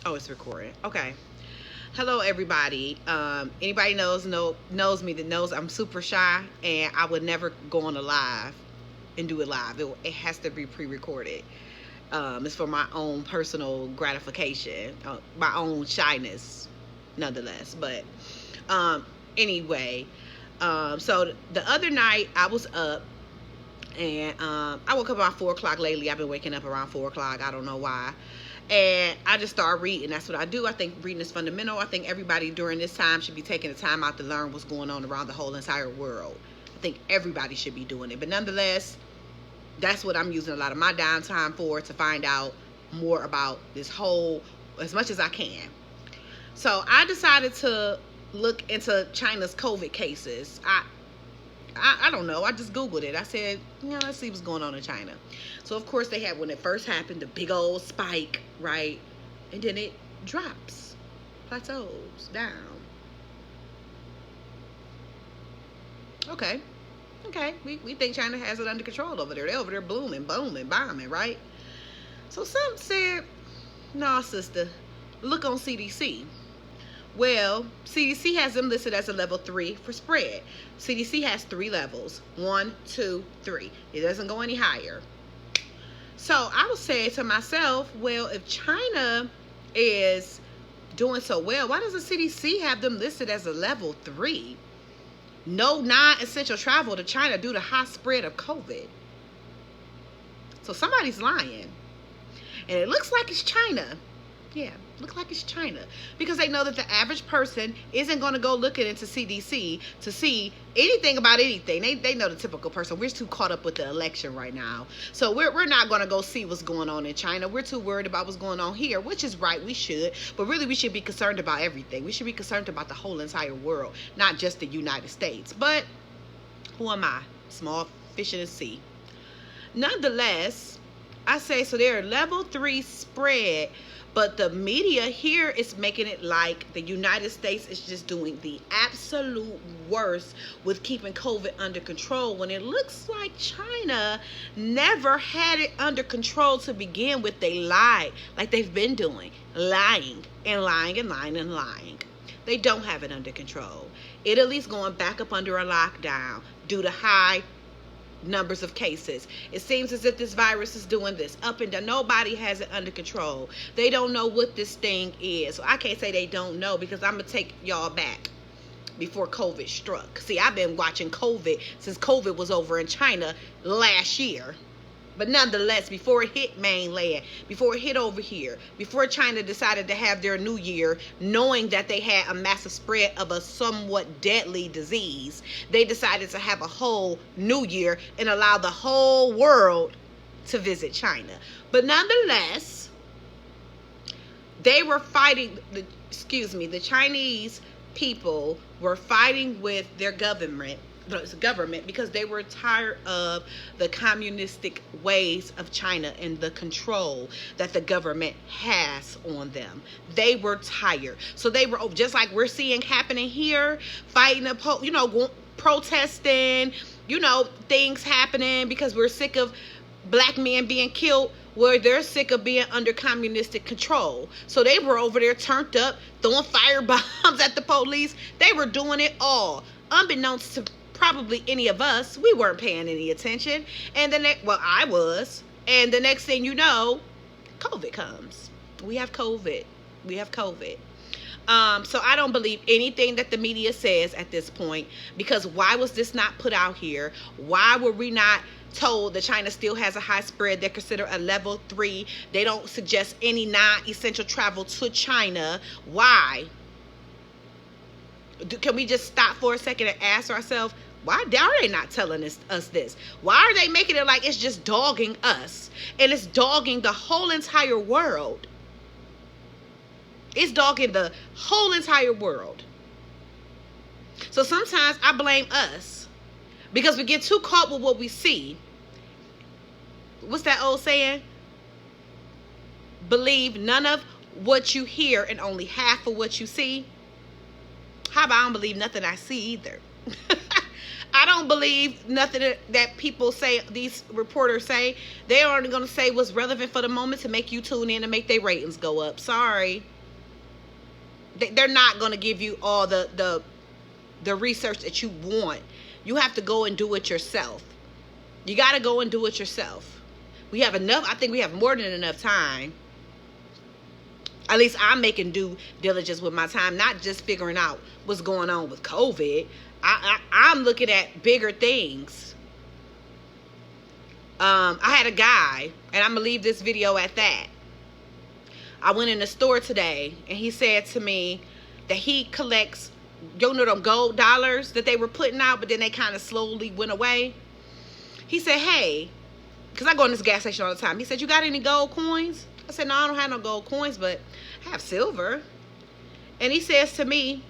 Oh, it's recording. Okay. Hello, everybody. Anybody knows me that knows I'm super shy, and I would never go on a live and do it live. It has to be pre-recorded. It's for my own personal gratification, my own shyness, nonetheless. But um, anyway, so the other night I was up. And I woke up around 4 o'clock lately. I've been waking up around 4 o'clock. I don't know why. And I just started reading. That's what I do. I think reading is fundamental. I think everybody during this time should be taking the time out to learn what's going on around the whole entire world. I think everybody should be doing it. But nonetheless, that's what I'm using a lot of my downtime for, to find out more about this whole, as much as I can. So I decided to look into China's COVID cases. I don't know. I just Googled it. I said, let's see what's going on in China. So, of course, they had, when it first happened, the big old spike, right? And then it drops, plateaus, down. Okay. Okay. We think China has it under control over there. They're over there blooming, booming, bombing, right? So, some said, nah, sister, look on CDC. Well, CDC has them listed as a level 3 for spread. CDC has 3 levels. 1, 2, 3. It doesn't go any higher. So I was saying to myself, well, if China is doing so well, why does the CDC have them listed as a level 3? No non-essential travel to China due to high spread of COVID. So somebody's lying. And it looks like it's China. Yeah, look like it's China, because they know that the average person isn't going to go looking into CDC to see anything about anything. They know the typical person. We're too caught up with the election right now, so we're not going to go see what's going on in China. We're too worried about what's going on here, which is right. We should, but really we should be concerned about everything. We should be concerned about the whole entire world, not just the United States. But who am I? Small fish in the sea. Nonetheless, I say, so they're level 3 spread, but the media here is making it like the United States is just doing the absolute worst with keeping COVID under control, when it looks like China never had it under control to begin with. They lied, like they've been doing, lying and lying and lying and lying. They don't have it under control. Italy's going back up under a lockdown due to high numbers of cases. It seems as if this virus is doing this up and down. Nobody has it under control. They don't know what this thing is. So I can't say they don't know, because I'm going to take y'all back before COVID struck. See, I've been watching COVID since COVID was over in China last year. But nonetheless, before it hit mainland, before it hit over here, before China decided to have their new year, knowing that they had a massive spread of a somewhat deadly disease, they decided to have a whole new year and allow the whole world to visit China. But nonetheless, they were fighting, the Chinese people were fighting with their government, because they were tired of the communistic ways of China and the control that the government has on them. They were tired. So they were, just like we're seeing happening here, fighting, protesting, things happening because we're sick of black men being killed, where they're sick of being under communistic control. So they were over there turned up, throwing firebombs at the police. They were doing it all. Unbeknownst to probably any of us, we weren't paying any attention. And I was. And the next thing you know, COVID comes. We have COVID. So I don't believe anything that the media says at this point, because why was this not put out here? Why were we not told that China still has a high spread? They're considered a level 3. They don't suggest any non-essential travel to China. Why? Can we just stop for a second and ask ourselves, why are they not telling us this? Why are they making it like it's just dogging us? And it's dogging the whole entire world. It's dogging the whole entire world. So sometimes I blame us, because we get too caught with what we see. What's that old saying? Believe none of what you hear and only half of what you see. How about I don't believe nothing I see either? I don't believe nothing that people say, these reporters say. They aren't going to say what's relevant for the moment to make you tune in and make their ratings go up. Sorry. They're not going to give you all the research that you want. You have to go and do it yourself. You got to go and do it yourself. We have enough. I think we have more than enough time. At least I'm making due diligence with my time, not just figuring out what's going on with COVID. I'm looking at bigger things. I had a guy, and I'm going to leave this video at that. I went in the store today, and he said to me that he collects, you know, them gold dollars that they were putting out, but then they kind of slowly went away. He said, hey, because I go in this gas station all the time. He said, you got any gold coins? I said, no, I don't have no gold coins, but I have silver. And he says to me,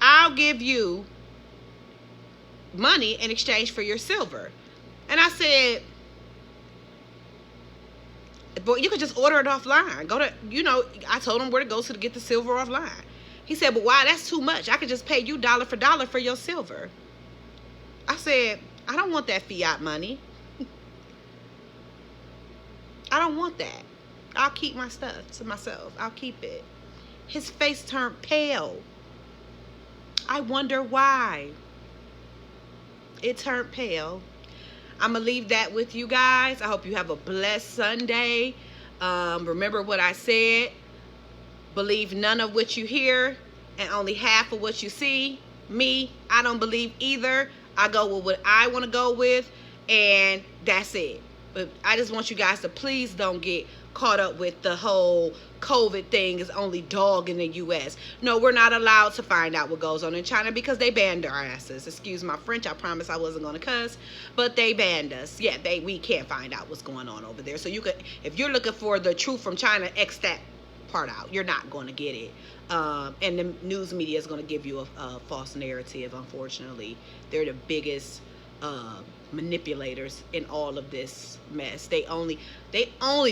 I'll give you money in exchange for your silver. And I said, but you could just order it offline. Go to, you know, I told him where to go to get the silver offline. He said, but why? That's too much. I could just pay you dollar for your silver. I said, I don't want that fiat money. I don't want that. I'll keep my stuff to myself. I'll keep it. His face turned pale. I wonder why. It turned pale. I'm going to leave that with you guys. I hope you have a blessed Sunday. Remember what I said. Believe none of what you hear and only half of what you see. Me, I don't believe either. I go with what I want to go with, and that's it. But I just want you guys to please don't get caught up with the whole COVID thing is only dog in the U.S. No, we're not allowed to find out what goes on in China because they banned our asses. Excuse my French. I promise I wasn't going to cuss, but they banned us. Yeah, we can't find out what's going on over there. So you could, if you're looking for the truth from China, X that part out. You're not going to get it. And the news media is going to give you a false narrative. Unfortunately, they're the biggest manipulators in all of this mess. They only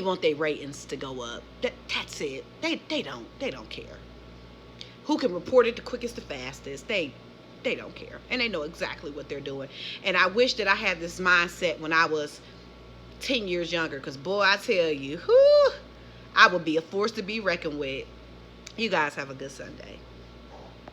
want their ratings to go up. That's it. They don't care who can report it the quickest, the fastest. They don't care, and they know exactly what they're doing. And I wish that I had this mindset when I was 10 years younger, because boy, I tell you, I would be a force to be reckoned with. You guys have a good Sunday.